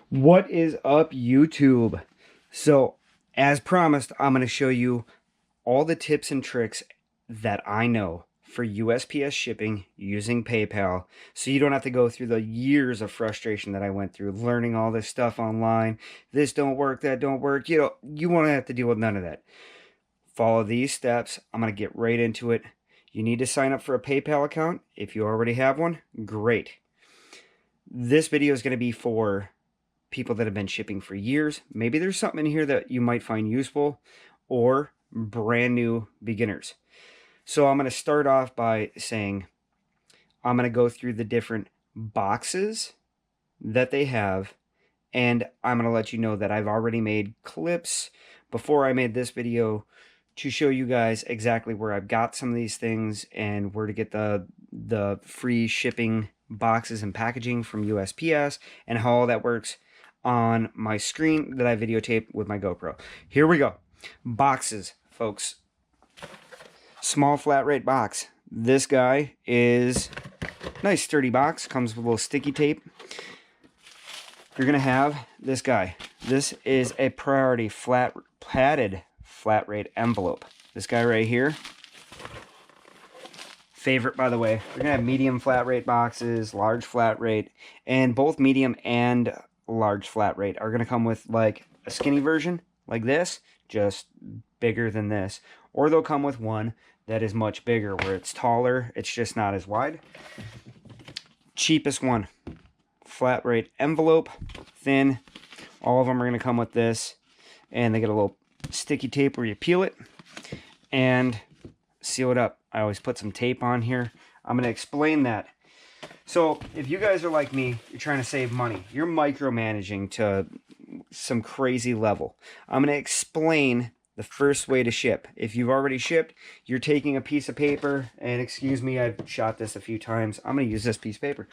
What is up, YouTube? So, as promised, I'm going to show you all the tips and tricks that I know for USPS shipping using PayPal, so you don't have to go through the years of frustration that I went through learning all this stuff online. This don't work, that don't work. You won't have to deal with none of that. Follow these steps. I'm going to get right into it. You need to sign up for a PayPal account. If you already have one, great. This video is going to be for people that have been shipping for years. Maybe there's something in here that you might find useful, or brand new beginners. So I'm going to start off by saying I'm going to go through the different boxes that they have, and I'm going to let you know that I've already made clips before I made this video to show you guys exactly where I've got some of these things and where to get the free shipping boxes and packaging from USPS and how all that works on my screen that I videotape with my GoPro. Here we go. Boxes, folks. Small flat rate box. This guy is nice sturdy box. Comes with a little sticky tape. You're going to have this guy. This is a priority padded flat rate envelope. This guy right here. Favorite, by the way. We're going to have medium flat rate boxes, large flat rate, and both medium and large flat rate are going to come with like a skinny version like this, just bigger than this, or they'll come with one that is much bigger where it's taller, it's just not as wide. Cheapest one, flat rate envelope, thin. All of them are going to come with this, and they get a little sticky tape where you peel it and seal it up. I always put some tape on here. I'm going to explain that. So if you guys are like me, you're trying to save money, you're micromanaging to some crazy level. I'm going to explain the first way to ship. If you've already shipped, you're taking a piece of paper, and excuse me, I've shot this a few times. I'm going to use this piece of paper.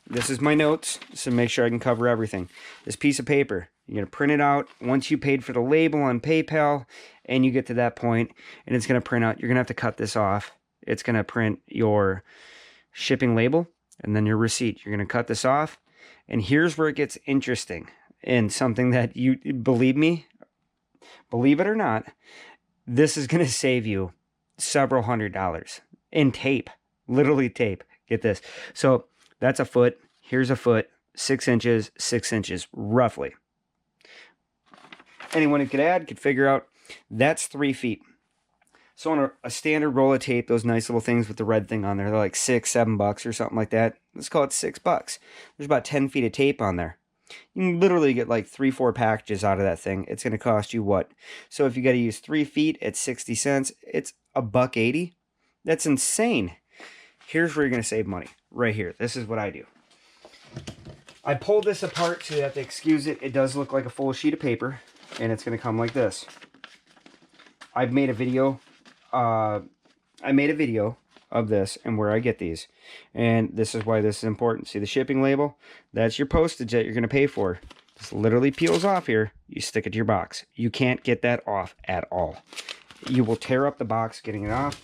This is my notes, so make sure I can cover everything. This piece of paper, you're going to print it out once you paid for the label on PayPal, and you get to that point, and it's going to print out. You're going to have to cut this off. It's going to print your shipping label and then your receipt. You're going to cut this off, and here's where it gets interesting, and something that you, believe me, believe it or not, this is going to save you several $100s in tape, literally tape. Get this. So that's a foot. Here's a foot, 6 inches, 6 inches, roughly. Anyone who could add could figure out that's 3 feet. So on a standard roll of tape, those nice little things with the red thing on there, they're like $6, $7 or something like that. Let's call it $6. There's about 10 feet of tape on there. You can literally get like 3-4 packages out of that thing. It's going to cost you what? So if you got to use 3 feet at 60 cents, it's $1.80. That's insane. Here's where you're going to save money. Right here. This is what I do. I pulled this apart so you have to excuse it. It does look like a full sheet of paper, and it's going to come like this. I've made a video. I made a video of this and where I get these, and this is why this is important. See the shipping label? That's your postage that you're going to pay for. This literally peels off here. You stick it to your box. You can't get that off at all. You will tear up the box getting it off.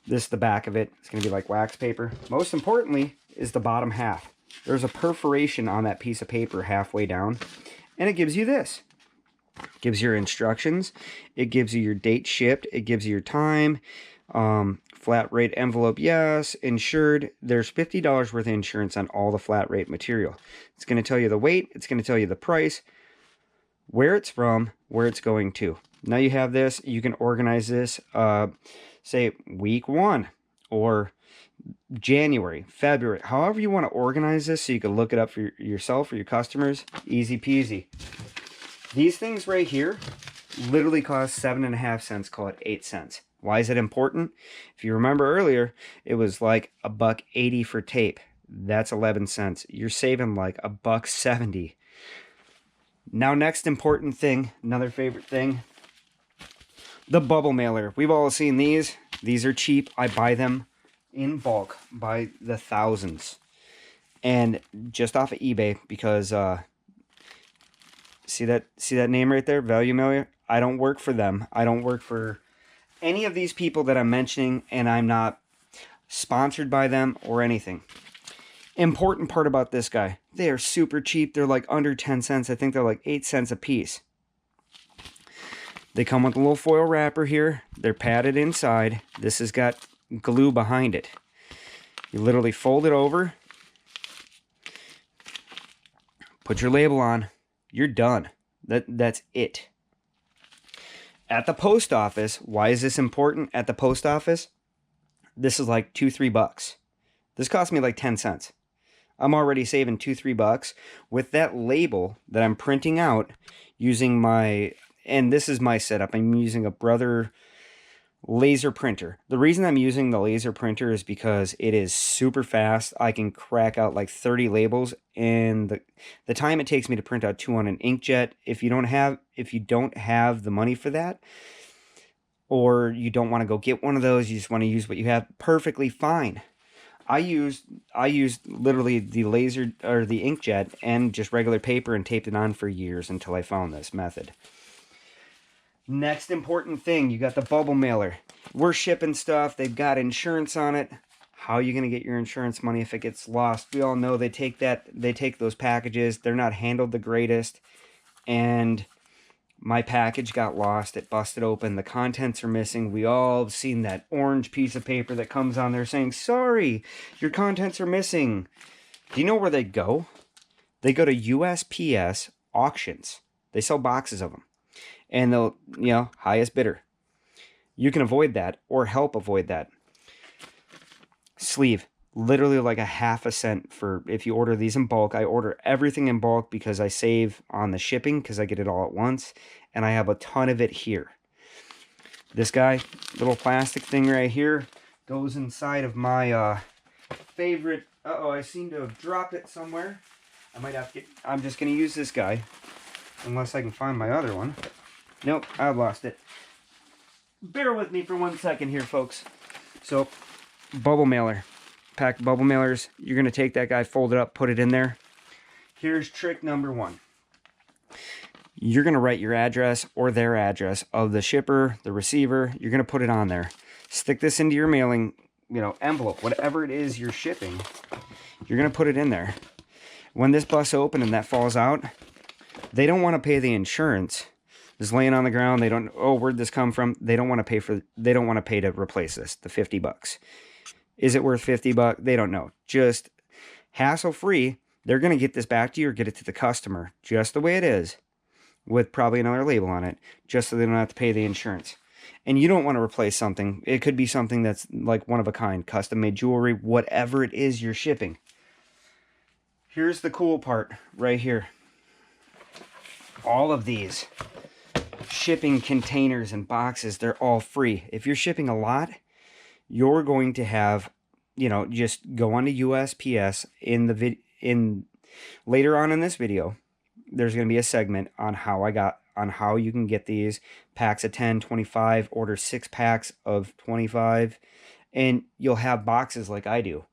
This is the back of it. It's going to be like wax paper. Most importantly is the bottom half. There's a perforation on that piece of paper halfway down, and it gives you this. It gives your instructions. It gives you your date shipped. It gives you your time. Flat rate envelope, yes. Insured. There's $50 worth of insurance on all the flat rate material. It's going to tell you the weight. It's going to tell you the price, where it's from, where it's going to. Now you have this. You can organize this, say week 1 or January, February, however you want to organize this so you can look it up for yourself or your customers. Easy peasy. These things right here literally cost 7.5 cents, call it 8 cents. Why is it important? If you remember earlier, it was like $1.80 for tape. That's 11 cents. You're saving like $1.70. Now, next important thing, another favorite thing, the bubble mailer. We've all seen these. These are cheap. I buy them in bulk by the thousands. And just off of eBay because see that name right there, Value Mailer? I don't work for them. I don't work for any of these people that I'm mentioning, and I'm not sponsored by them or anything. Important part about this guy, they are super cheap. They're like under 10 cents. I think they're like 8 cents a piece. They come with a little foil wrapper here. They're padded inside. This has got glue behind it. You literally fold it over, put your label on, you're done. That's it. At the post office, why is this important at the post office? This is like $2-3. This cost me like 10 cents. I'm already saving $2-3 with that label that I'm printing out using my, and this is my setup. I'm using a Brother laser printer. The reason I'm using the laser printer is because it is super fast. I can crack out like 30 labels, and the time it takes me to print out 2 on an inkjet, if you don't have the money for that, or you don't want to go get one of those, you just want to use what you have, perfectly fine. I used literally the laser or the inkjet and just regular paper and taped it on for years until I found this method. Next important thing, you got the bubble mailer. We're shipping stuff. They've got insurance on it. How are you going to get your insurance money if it gets lost? We all know they take those packages. They're not handled the greatest. And my package got lost. It busted open. The contents are missing. We all have seen that orange piece of paper that comes on there saying, sorry, your contents are missing. Do you know where they go? They go to USPS auctions. They sell boxes of them. And they'll, highest bidder. You can avoid that or help avoid that. Sleeve. Literally like a half a cent for if you order these in bulk. I order everything in bulk because I save on the shipping because I get it all at once. And I have a ton of it here. This guy, little plastic thing right here, goes inside of my favorite. Uh-oh, I seem to have dropped it somewhere. I might have to I'm just going to use this guy. Unless I can find my other one. Nope, I've lost it. Bear with me for 1 second here, folks. So, bubble mailer. Packed bubble mailers. You're going to take that guy, fold it up, put it in there. Here's trick number 1. You're going to write your address or their address of the shipper, the receiver. You're going to put it on there. Stick this into your mailing, envelope, whatever it is you're shipping. You're going to put it in there. When this busts open and that falls out, they don't want to pay the insurance. It's laying on the ground. They don't, where'd this come from? They don't want to pay to replace this, the $50. Is it worth $50? They don't know. Just hassle-free, they're going to get this back to you or get it to the customer just the way it is with probably another label on it, just so they don't have to pay the insurance. And you don't want to replace something. It could be something that's like one of a kind, custom-made jewelry, whatever it is you're shipping. Here's the cool part right here. All of these shipping containers and boxes, they're all free. If you're shipping a lot, you're going to have, just go on to USPS later on in this video. There's going to be a segment on how you can get these packs of 10, 25, order 6 packs of 25, and you'll have boxes like I do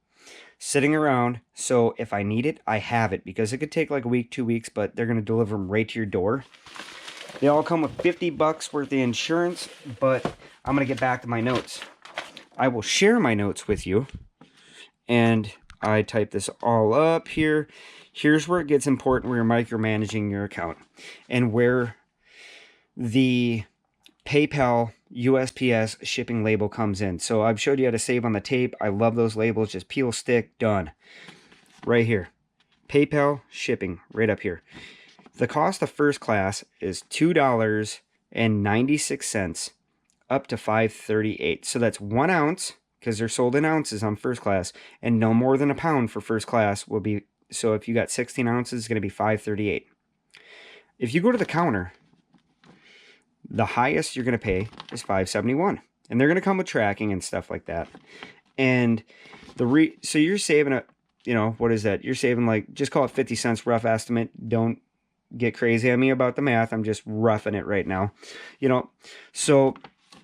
sitting around. So if I need it, I have it, because it could take like a week, 2 weeks, but they're going to deliver them right to your door. They all come with $50 worth of insurance, but I'm going to get back to my notes. I will share my notes with you, and I type this all up here. Here's where it gets important, where you're micromanaging your account, and where the PayPal USPS shipping label comes in. So I've showed you how to save on the tape. I love those labels. Just peel, stick, done. Right here. PayPal shipping, right up here. The cost of first class is $2.96 up to $5.38. So that's 1 ounce, because they're sold in ounces on first class, and no more than a pound for first class will be. So if you got 16 ounces, it's going to be $5.38. If you go to the counter, the highest you're going to pay is $5.71, and they're going to come with tracking and stuff like that. And so you're saving what is that? You're saving, like, just call it 50 cents, rough estimate. Don't get crazy on me about the math. I'm just roughing it right now. So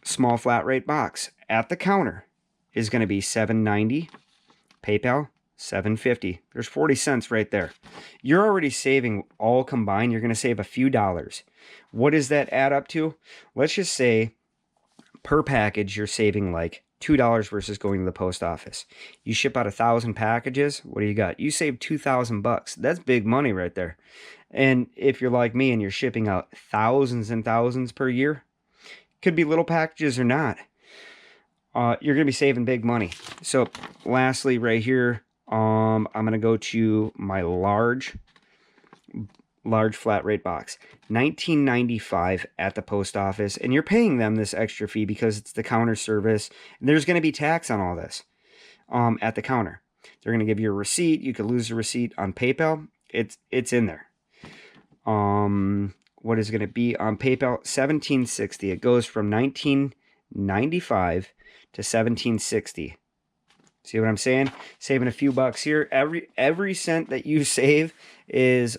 small flat rate box at the counter is going to be $7.90. PayPal, $7.50. There's 40 cents right there. You're already saving, all combined, you're going to save a few dollars. What does that add up to? Let's just say per package you're saving like $2 versus going to the post office. You ship out 1,000 packages. What do you got? You save $2,000. That's big money right there. And if you're like me and you're shipping out thousands and thousands per year, could be little packages or not, you're going to be saving big money. So lastly, right here, I'm going to go to my large flat rate box, $19.95 at the post office, and you're paying them this extra fee because it's the counter service, and there's going to be tax on all this at the counter. They're going to give you a receipt. You could lose the receipt on PayPal. It's in there. What is going to be on PayPal? $17.60. It goes from $19.95 to $17.60. See what I'm saying? Saving a few bucks here. Every cent that you save is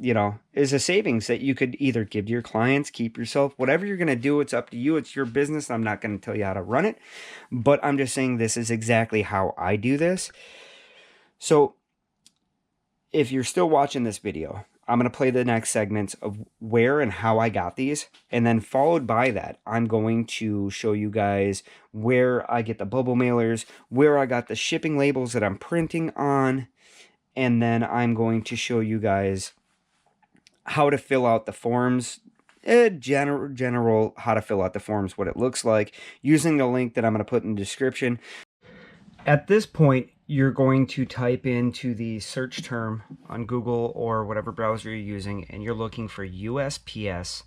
a savings that you could either give to your clients, keep yourself, whatever you're going to do. It's up to you. It's your business. I'm not going to tell you how to run it, but I'm just saying this is exactly how I do this. So if you're still watching this video, I'm going to play the next segments of where and how I got these. And then followed by that, I'm going to show you guys where I get the bubble mailers, where I got the shipping labels that I'm printing on. And then I'm going to show you guys how to fill out the forms, general how to fill out the forms, what it looks like, using the link that I'm going to put in the description. At this point, you're going to type into the search term on Google or whatever browser you're using, and you're looking for USPS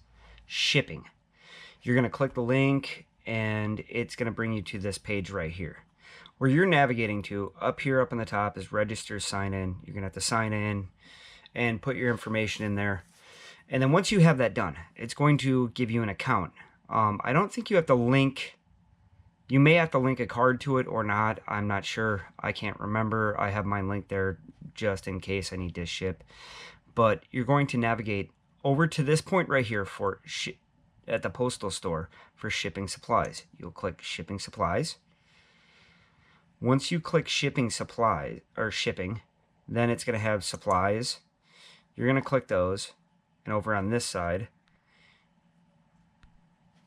shipping. You're going to click the link, and it's going to bring you to this page right here. Where you're navigating to, up here up on the top is register, sign in. You're going to have to sign in and put your information in there. And then once you have that done, it's going to give you an account. I don't think you have to link. You may have to link a card to it or not. I'm not sure. I can't remember. I have mine linked there just in case I need to ship. But you're going to navigate over to this point right here for at the postal store for shipping supplies. You'll click shipping supplies. Once you click shipping supplies or shipping, then it's going to have supplies. You're going to click those, and over on this side,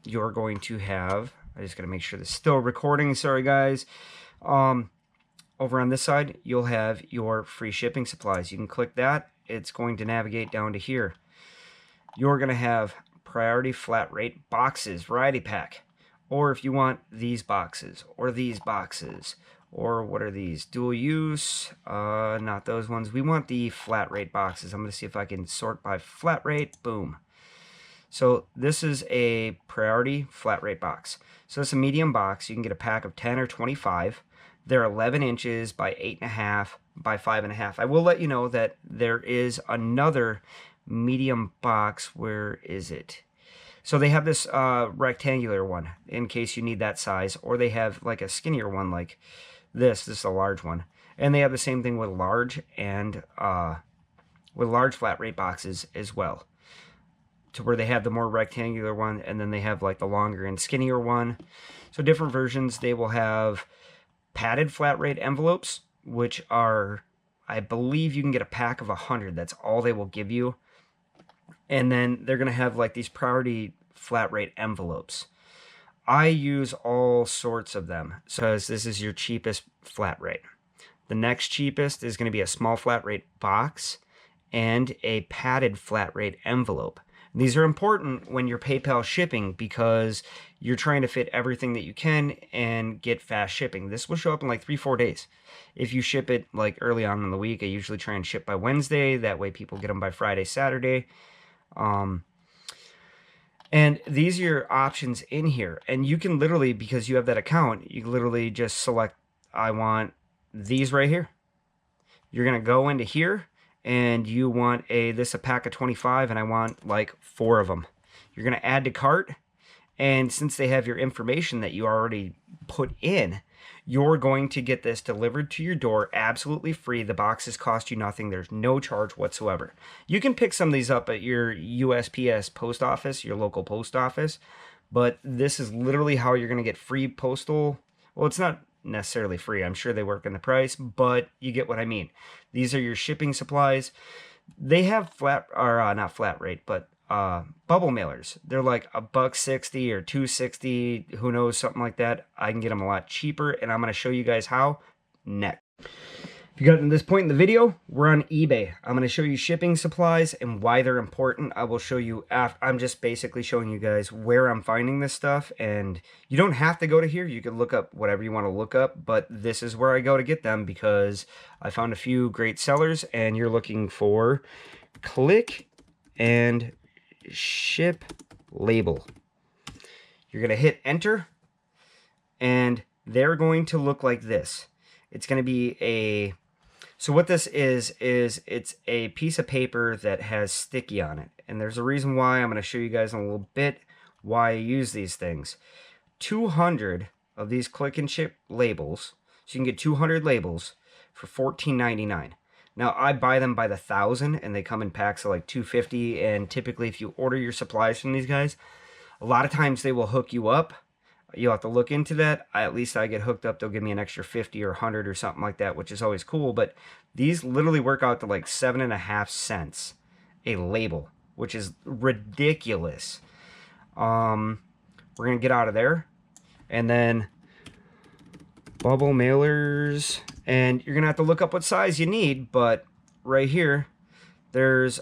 you're going to have, I just got to make sure this is still recording. Sorry, guys. Over on this side, you'll have your free shipping supplies. You can click that. It's going to navigate down to here. You're going to have priority flat rate boxes, variety pack. Or if you want these boxes, or these boxes, or what are these? Dual use, not those ones. We want the flat rate boxes. I'm going to see if I can sort by flat rate. Boom. So this is a priority flat rate box. So it's a medium box. You can get a pack of 10 or 25. They're 11 inches by 8.5 by 5.5. I will let you know that there is another medium box. Where is it? So they have this rectangular one in case you need that size, or they have like a skinnier one like this. This is a large one. And they have the same thing with large and with large flat rate boxes as well, to where they have the more rectangular one, and then they have like the longer and skinnier one. So different versions. They will have padded flat rate envelopes, which are, I believe you can get a pack of 100. That's all they will give you. And then they're going to have like these priority flat rate envelopes. I use all sorts of them because this is your cheapest flat rate. The next cheapest is going to be a small flat rate box and a padded flat rate envelope. These are important when you're PayPal shipping because you're trying to fit everything that you can and get fast shipping. This will show up in like 3-4 days. If you ship it like early on in the week, I usually try and ship by Wednesday. That way people get them by Friday, Saturday. And these are your options in here. And you can literally, because you have that account, you literally just select, I want these right here. You're going to go into here. And you want a pack of 25, and I want like 4 of them. You're going to add to cart, and since they have your information that you already put in, you're going to get this delivered to your door absolutely free. The boxes cost you nothing. There's no charge whatsoever. You can pick some of these up at your USPS post office, your local post office, but this is literally how you're going to get free postal. Well, it's not necessarily free. I'm sure they work in the price, but you get what I mean. These are your shipping supplies. They have not flat rate, but bubble mailers. They're like $1.60 or $2.60, who knows, something like that. I can get them a lot cheaper, and I'm going to show you guys how next. If you got to this point in the video, we're on eBay. I'm going to show you shipping supplies and why they're important. I will show you I'm just basically showing you guys where I'm finding this stuff, and you don't have to go to here. You can look up whatever you want to look up, but this is where I go to get them because I found a few great sellers, and you're looking for click and ship label. You're going to hit enter, and they're going to look like this. It's going to be so what this is it's a piece of paper that has sticky on it. And there's a reason why. I'm going to show you guys in a little bit why I use these things. 200 of these click and ship labels. So you can get 200 labels for $14.99. Now, I buy them by the 1,000, and they come in packs of like 250. And typically, if you order your supplies from these guys, a lot of times they will hook you up. You'll have to look into that. At least I get hooked up. They'll give me an extra 50 or 100 or something like that, which is always cool. But these literally work out to like 7.5 cents a label, which is ridiculous. We're going to get out of there. And then bubble mailers. And you're going to have to look up what size you need. But right here, there's...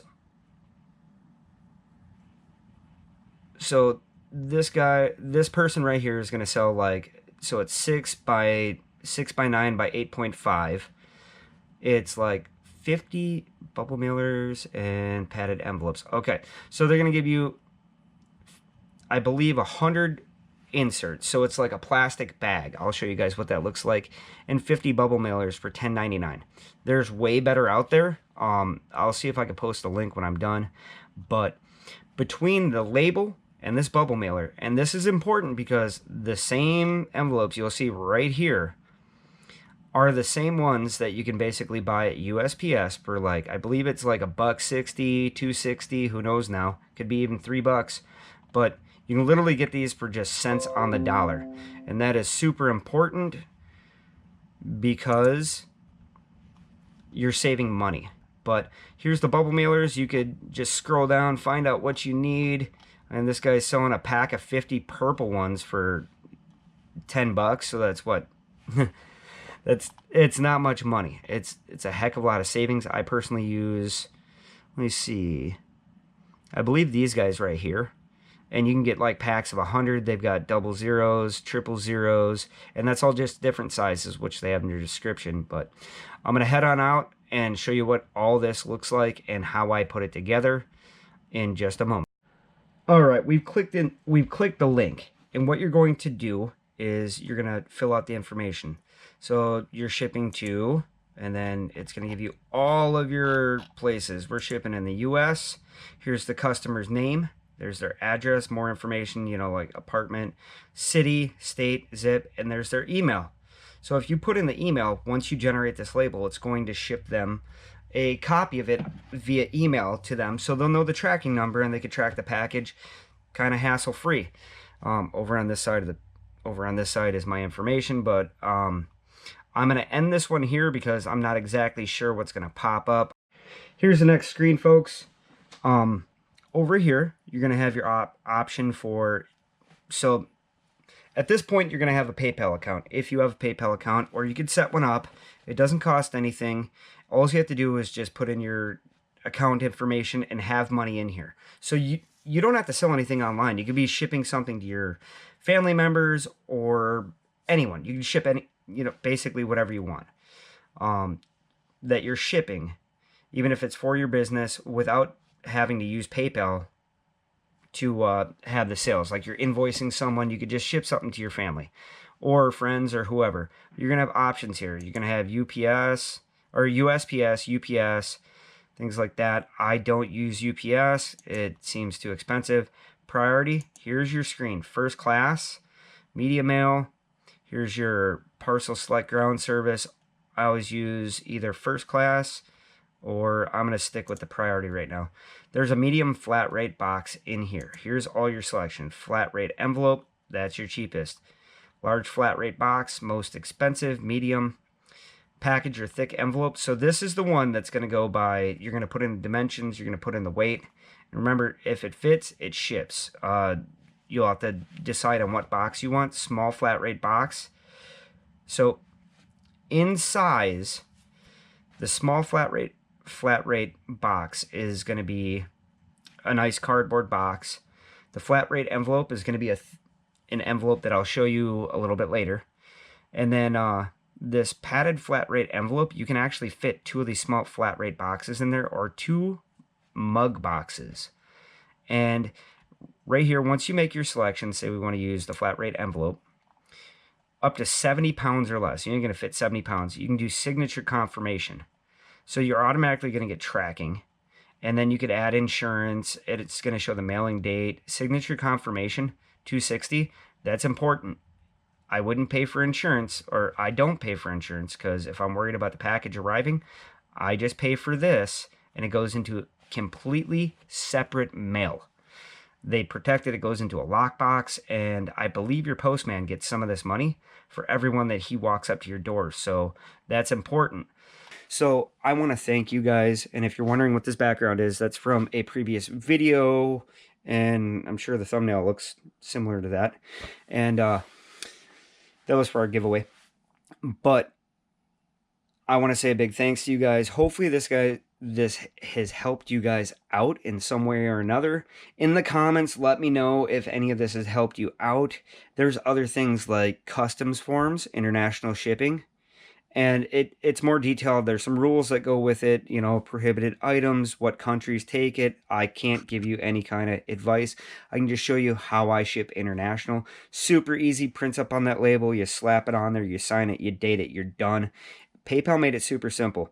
So this person right here is going to sell like, so it's 6 by 9 by 8.5. It's like 50 bubble mailers and padded envelopes. Okay, so they're going to give you, I believe, 100 inserts. So it's like a plastic bag. I'll show you guys what that looks like. And 50 bubble mailers for $10.99. There's way better out there. I'll see if I can post a link when I'm done. But between the label and this bubble mailer, and this is important because the same envelopes you'll see right here are the same ones that you can basically buy at USPS for, like, I believe it's like $1.60, $2.60, who knows now, could be even $3, but you can literally get these for just cents on the dollar. And that is super important because you're saving money. But here's the bubble mailers. You could just scroll down, find out what you need. And this guy's selling a pack of 50 purple ones for $10. So that's what? It's not much money. It's a heck of a lot of savings. I personally use, let me see, I believe these guys right here. And you can get like packs of 100. They've got double zeros, triple zeros, and that's all just different sizes, which they have in your description. But I'm going to head on out and show you what all this looks like and how I put it together in just a moment. All right, we've clicked the link, and what you're going to do is you're going to fill out the information. So you're shipping to, and then it's going to give you all of your places. We're shipping in the US. Here's the customer's name. There's their address, more information, you know, like apartment, city, state, zip, and there's their email. So if you put in the email, once you generate this label, it's going to ship them a copy of it via email to them, so they'll know the tracking number and they can track the package kind of hassle-free. Over on this side is my information, but I'm going to end this one here because I'm not exactly sure what's going to pop up. Here's the next screen, folks. Over here, you're going to have your option for, so at this point, you're going to have a PayPal account. If you have a PayPal account, or you could set one up. It doesn't cost anything. All you have to do is just put in your account information and have money in here. So you don't have to sell anything online. You could be shipping something to your family members or anyone. You can ship any, you know, basically whatever you want that you're shipping, even if it's for your business, without having to use PayPal to have the sales. Like you're invoicing someone, you could just ship something to your family or friends or whoever. You're going to have options here. You're going to have UPS or USPS, UPS, things like that. I don't use UPS. It seems too expensive. Priority, here's your screen. First class, media mail. Here's your parcel select ground service. I always use either first class or I'm going to stick with the priority right now. There's a medium flat rate box in here. Here's all your selection. Flat rate envelope, that's your cheapest. Large flat rate box, most expensive. Medium, package or thick envelope. So this is the one that's going to go by, you're going to put in the dimensions, you're going to put in the weight. And remember, if it fits, it ships. You'll have to decide on what box you want. Small flat rate box. So in size, the small flat rate box is going to be a nice cardboard box. The flat rate envelope is going to be an envelope that I'll show you a little bit later. And then this padded flat rate envelope, you can actually fit 2 of these small flat rate boxes in there, or 2 mug boxes. And right here, once you make your selection, say we want to use the flat rate envelope, up to 70 pounds or less, you're going to fit 70 pounds, you can do signature confirmation. So you're automatically going to get tracking. And then you could add insurance. It's going to show the mailing date. Signature confirmation, $260. That's important. I wouldn't pay for insurance, or I don't pay for insurance, because if I'm worried about the package arriving, I just pay for this, and it goes into completely separate mail. They protect it. It goes into a lockbox, and I believe your postman gets some of this money for everyone that he walks up to your door. So that's important. So I want to thank you guys, and if you're wondering what this background is, that's from a previous video, and I'm sure the thumbnail looks similar to that. And that was for our giveaway. But I want to say a big thanks to you guys. Hopefully this has helped you guys out in some way or another. In the comments, let me know if any of this has helped you out. There's other things like customs forms, international shipping, and it's more detailed. There's some rules that go with it, you know, prohibited items, what countries take it. I can't give you any kind of advice. I can just show you how I ship international. Super easy, prints up on that label, you slap it on there, you sign it, you date it, you're done. PayPal made it super simple.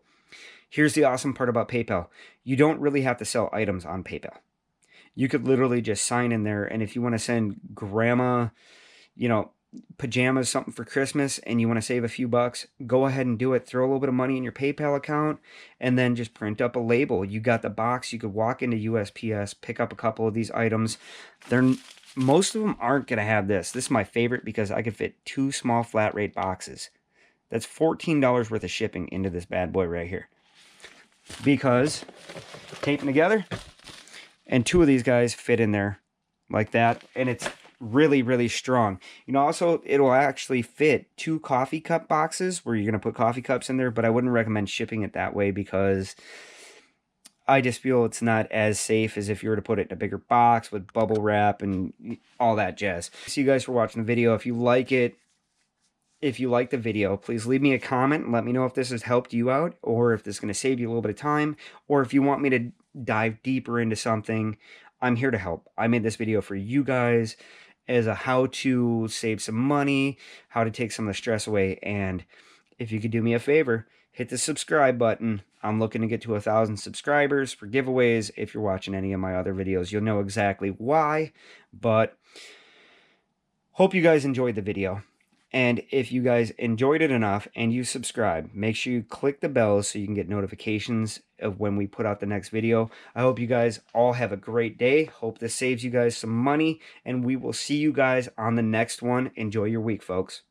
Here's the awesome part about PayPal. You don't really have to sell items on PayPal. You could literally just sign in there, and if you want to send grandma, you know, pajamas, something for Christmas, and you want to save a few bucks, go ahead and do it. Throw a little bit of money in your PayPal account, and then just print up a label. You got the box. You could walk into USPS, pick up a couple of these items. Most of them aren't going to have this. This is my favorite because I could fit 2 small flat rate boxes. That's $14 worth of shipping into this bad boy right here. Because taping together, and 2 of these guys fit in there like that, and it's really, really strong. You know, also, it'll actually fit 2 coffee cup boxes where you're going to put coffee cups in there, but I wouldn't recommend shipping it that way because I just feel it's not as safe as if you were to put it in a bigger box with bubble wrap and all that jazz. Thank you guys for watching the video. If you like it, if you like the video, please leave me a comment and let me know if this has helped you out, or if this is going to save you a little bit of time, or if you want me to dive deeper into something. I'm here to help. I made this video for you guys as a how to save some money, how to take some of the stress away. And if you could do me a favor, hit the subscribe button. I'm looking to get to 1,000 subscribers for giveaways. If you're watching any of my other videos, you'll know exactly why. But hope you guys enjoyed the video. And if you guys enjoyed it enough and you subscribe, make sure you click the bell so you can get notifications of when we put out the next video. I hope you guys all have a great day. Hope this saves you guys some money, and we will see you guys on the next one. Enjoy your week, folks.